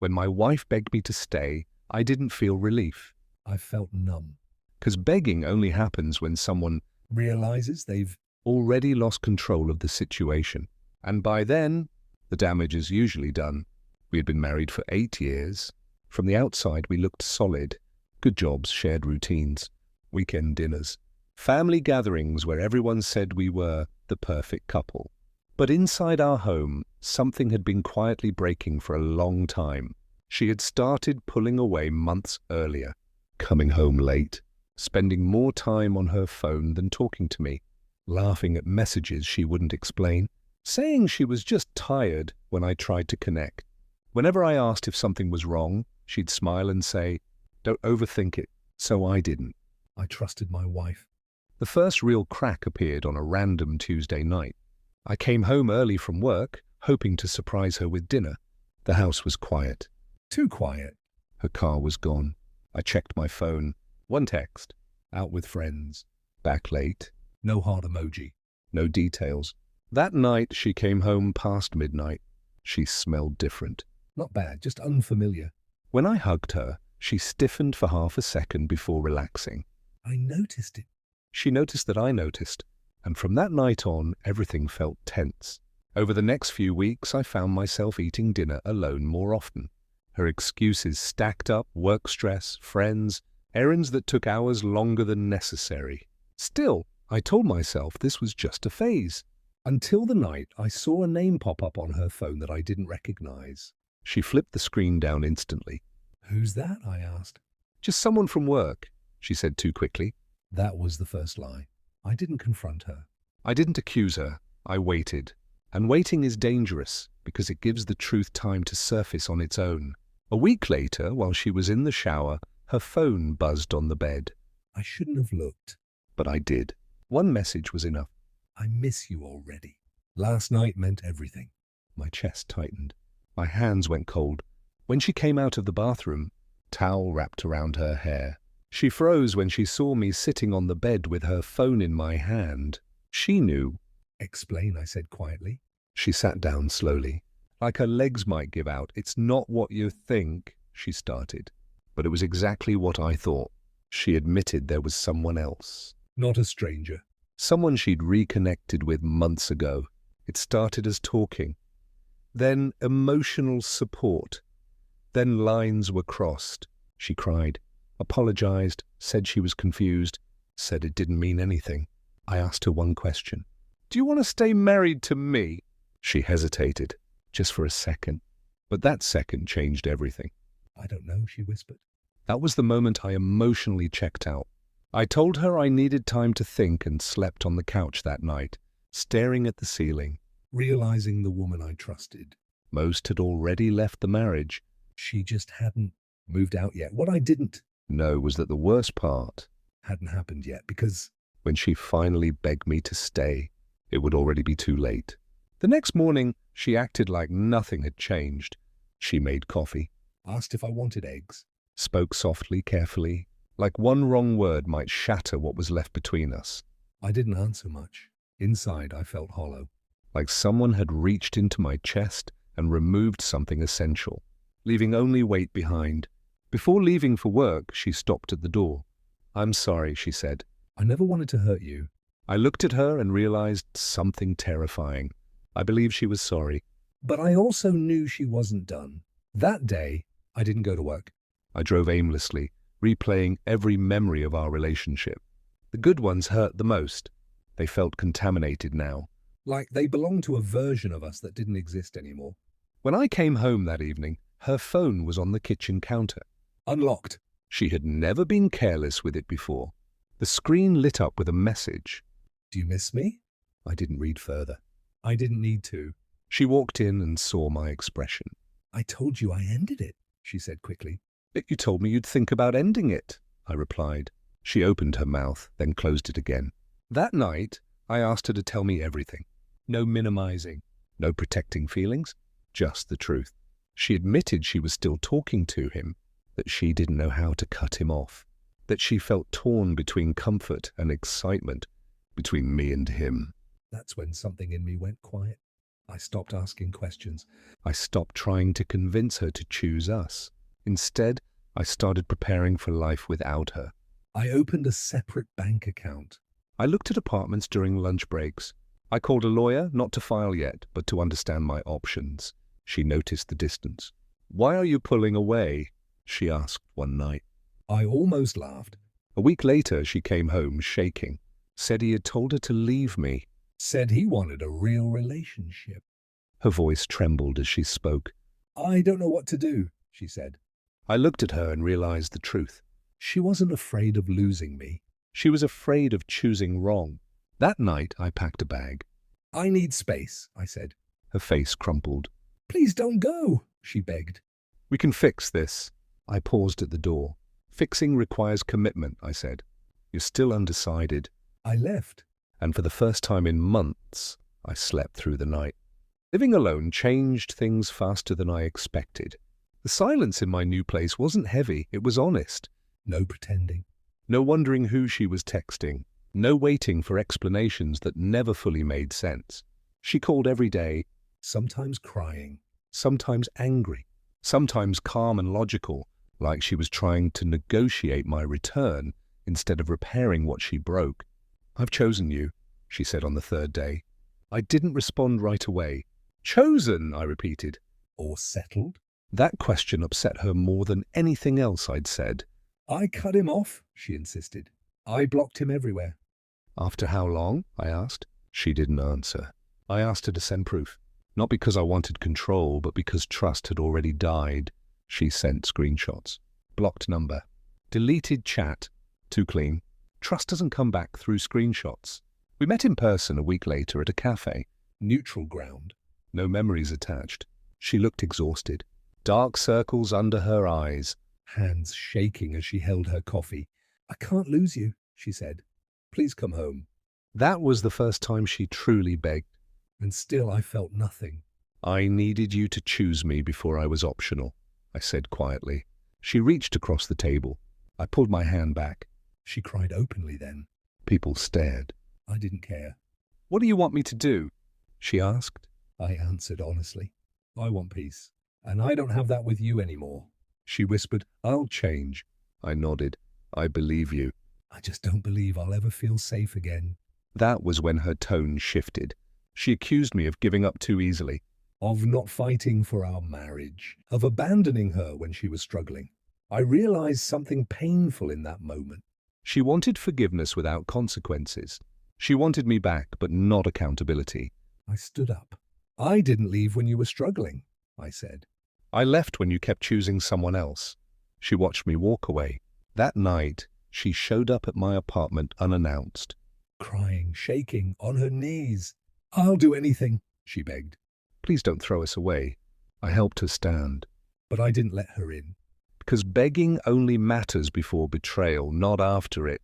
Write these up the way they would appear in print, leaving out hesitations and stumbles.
When my wife begged me to stay, I didn't feel relief. I felt numb. Because begging only happens when someone realizes they've already lost control of the situation. And by then, the damage is usually done. We had been married for 8 years. From the outside, we looked solid. Good jobs, shared routines, weekend dinners, family gatherings where everyone said we were the perfect couple. But inside our home, something had been quietly breaking for a long time. She had started pulling away months earlier, coming home late, spending more time on her phone than talking to me, laughing at messages she wouldn't explain, saying she was just tired when I tried to connect. Whenever I asked if something was wrong, she'd smile and say, "Don't overthink it." So I didn't. I trusted my wife. The first real crack appeared on a random Tuesday night. I came home early from work, hoping to surprise her with dinner. The house was quiet. Too quiet. Her car was gone. I checked my phone. One text. Out with friends. Back late. No heart emoji. No details. That night she came home past midnight. She smelled different. Not bad, just unfamiliar. When I hugged her, she stiffened for half a second before relaxing. I noticed it. She noticed that I noticed, and from that night on, everything felt tense. Over the next few weeks, I found myself eating dinner alone more often. Her excuses stacked up: work stress, friends, errands that took hours longer than necessary. Still, I told myself this was just a phase. Until the night I saw a name pop up on her phone that I didn't recognize. She flipped the screen down instantly. "Who's that?" I asked. "Just someone from work," she said too quickly. That was the first lie. I didn't confront her. I didn't accuse her. I waited. And waiting is dangerous because it gives the truth time to surface on its own. A week later, while she was in the shower, her phone buzzed on the bed. I shouldn't have looked, but I did. One message was enough. "I miss you already." Last night meant everything. My chest tightened. My hands went cold. When she came out of the bathroom, towel wrapped around her hair. She froze when she saw me sitting on the bed with her phone in my hand. She knew. "Explain," I said quietly. She sat down slowly, like her legs might give out. "It's not what you think," she started. But it was exactly what I thought. She admitted there was someone else. Not a stranger. Someone she'd reconnected with months ago. It started as talking. Then emotional support. Then lines were crossed. She cried, apologized, said she was confused, said it didn't mean anything. I asked her one question. "Do you want to stay married to me?" She hesitated, just for a second. But that second changed everything. "I don't know," she whispered. That was the moment I emotionally checked out. I told her I needed time to think and slept on the couch that night, staring at the ceiling, realizing the woman I trusted. Most had already left the marriage. She just hadn't moved out yet. What I didn't know was that the worst part hadn't happened yet, because when she finally begged me to stay, it would already be too late. The next morning, she acted like nothing had changed. She made coffee, asked if I wanted eggs, spoke softly, carefully, like one wrong word might shatter what was left between us. I didn't answer much. Inside, I felt hollow, like someone had reached into my chest and removed something essential, leaving only weight behind. Before leaving for work, she stopped at the door. "I'm sorry," she said. "I never wanted to hurt you." I looked at her and realized something terrifying. I believed she was sorry, but I also knew she wasn't done. That day, I didn't go to work. I drove aimlessly, replaying every memory of our relationship. The good ones hurt the most. They felt contaminated now, like they belonged to a version of us that didn't exist anymore. When I came home that evening, her phone was on the kitchen counter, unlocked. She had never been careless with it before. The screen lit up with a message. "Do you miss me?" I didn't read further. I didn't need to. She walked in and saw my expression. "I told you I ended it," she said quickly. "But you told me you'd think about ending it," I replied. She opened her mouth, then closed it again. That night, I asked her to tell me everything. No minimizing, no protecting feelings, just the truth. She admitted she was still talking to him, that she didn't know how to cut him off, that she felt torn between comfort and excitement, between me and him. That's when something in me went quiet. I stopped asking questions. I stopped trying to convince her to choose us. Instead, I started preparing for life without her. I opened a separate bank account. I looked at apartments during lunch breaks. I called a lawyer, not to file yet, but to understand my options. She noticed the distance. "Why are you pulling away?" she asked one night. I almost laughed. A week later, she came home shaking, said he had told her to leave me, said he wanted a real relationship. Her voice trembled as she spoke. "I don't know what to do," she said. I looked at her and realized the truth. She wasn't afraid of losing me. She was afraid of choosing wrong. That night, I packed a bag. "I need space," I said. Her face crumpled. "Please don't go," she begged. "We can fix this." I paused at the door. "Fixing requires commitment," I said. "You're still undecided." I left, and for the first time in months, I slept through the night. Living alone changed things faster than I expected. The silence in my new place wasn't heavy, it was honest. No pretending. No wondering who she was texting. No waiting for explanations that never fully made sense. She called every day, sometimes crying, sometimes angry, sometimes calm and logical, like she was trying to negotiate my return instead of repairing what she broke. "I've chosen you," she said on the third day. I didn't respond right away. "Chosen," I repeated. "Or settled?" That question upset her more than anything else I'd said. "I cut him off," she insisted. "I blocked him everywhere." "After how long?" I asked. She didn't answer. I asked her to send proof. Not because I wanted control, but because trust had already died. She sent screenshots. Blocked number. Deleted chat. Too clean. Trust doesn't come back through screenshots. We met in person a week later at a cafe. Neutral ground. No memories attached. She looked exhausted. Dark circles under her eyes. Hands shaking as she held her coffee. "I can't lose you," she said. "Please come home." That was the first time she truly begged. And still I felt nothing. "I needed you to choose me before I was optional," I said quietly. She reached across the table. I pulled my hand back. She cried openly then. People stared. I didn't care. "What do you want me to do?" she asked. I answered honestly. "I want peace. And I don't have that with you anymore." She whispered, "I'll change." I nodded. "I believe you. I just don't believe I'll ever feel safe again." That was when her tone shifted. She accused me of giving up too easily, of not fighting for our marriage, of abandoning her when she was struggling. I realized something painful in that moment. She wanted forgiveness without consequences. She wanted me back, but not accountability. I stood up. "I didn't leave when you were struggling," I said. "I left when you kept choosing someone else." She watched me walk away. That night, she showed up at my apartment unannounced. Crying, shaking, on her knees. "I'll do anything," she begged. "Please don't throw us away." I helped her stand. But I didn't let her in. Because begging only matters before betrayal, not after it.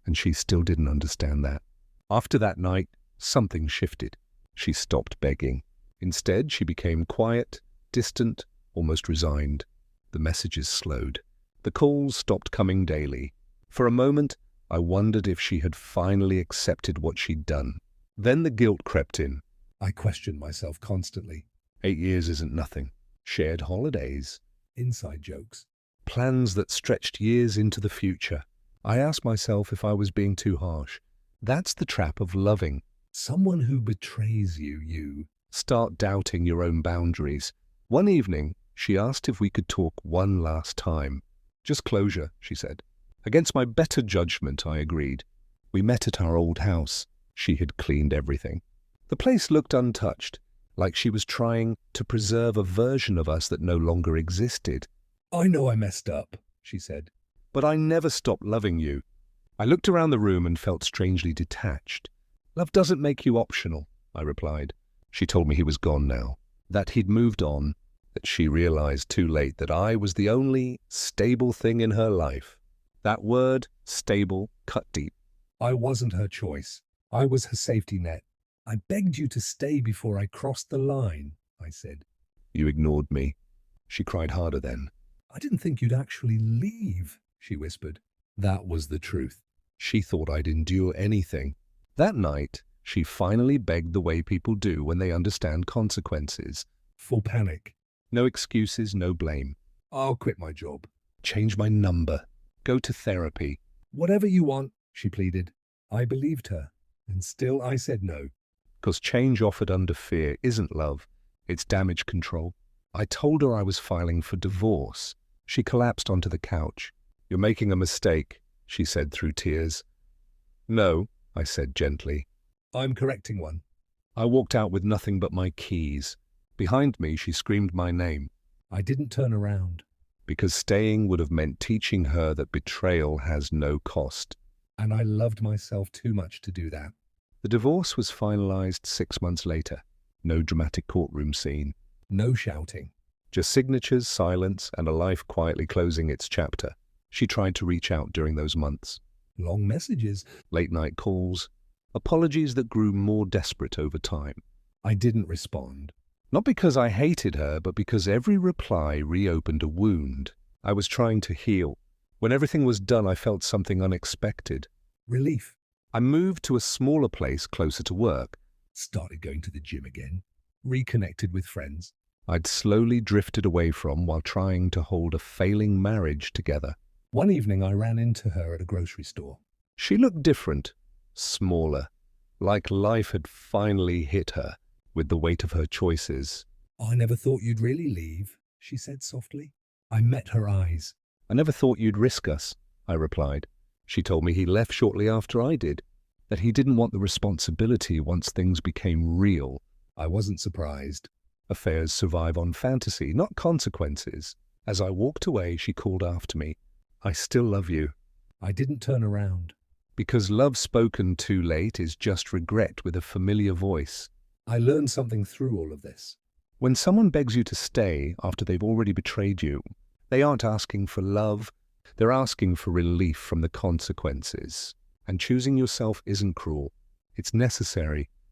And she still didn't understand that. After that night, something shifted. She stopped begging. Instead, she became quiet, distant, almost resigned. The messages slowed. The calls stopped coming daily. For a moment, I wondered if she had finally accepted what she'd done. Then the guilt crept in. I questioned myself constantly. 8 years isn't nothing. Shared holidays. Inside jokes. Plans that stretched years into the future. I asked myself if I was being too harsh. That's the trap of loving. Someone who betrays you start doubting your own boundaries. One evening, she asked if we could talk one last time. "Just closure," she said. Against my better judgment, I agreed. We met at our old house. She had cleaned everything. The place looked untouched, like she was trying to preserve a version of us that no longer existed. "I know I messed up," she said, "but I never stopped loving you." I looked around the room and felt strangely detached. "Love doesn't make you optional," I replied. She told me he was gone now, that he'd moved on, that she realized too late that I was the only stable thing in her life. That word, stable, cut deep. I wasn't her choice. I was her safety net. "I begged you to stay before I crossed the line," I said. "You ignored me." She cried harder then. "I didn't think you'd actually leave," she whispered. That was the truth. She thought I'd endure anything. That night, She finally begged the way people do when they understand consequences. Full panic. No excuses, no blame. I'll quit my job. Change my number. Go to therapy. Whatever you want, she pleaded. I believed her, and still I said no. Because change offered under fear isn't love, it's damage control. I told her I was filing for divorce. She collapsed onto the couch. You're making a mistake, she said through tears. No, I said gently. I'm correcting one. I walked out with nothing but my keys. Behind me, she screamed my name. I didn't turn around. Because staying would have meant teaching her that betrayal has no cost. And I loved myself too much to do that. The divorce was finalized 6 months later. No dramatic courtroom scene. No shouting. Just signatures, silence, and a life quietly closing its chapter. She tried to reach out during those months. Long messages, late-night calls, apologies that grew more desperate over time. I didn't respond. Not because I hated her, but because every reply reopened a wound. I was trying to heal. When everything was done, I felt something unexpected. Relief. I moved to a smaller place closer to work. Started going to the gym again. Reconnected with friends I'd slowly drifted away from while trying to hold a failing marriage together. One evening I ran into her at a grocery store. She looked different, smaller, like life had finally hit her with the weight of her choices. I never thought you'd really leave, she said softly. I met her eyes. I never thought you'd risk us, I replied. She told me he left shortly after I did, that he didn't want the responsibility once things became real. I wasn't surprised. Affairs survive on fantasy, not consequences. As I walked away, she called after me. I still love you. I didn't turn around. Because love spoken too late is just regret with a familiar voice. I learned something through all of this. When someone begs you to stay after they've already betrayed you, they aren't asking for love, they're asking for relief from the consequences. And choosing yourself isn't cruel. It's necessary.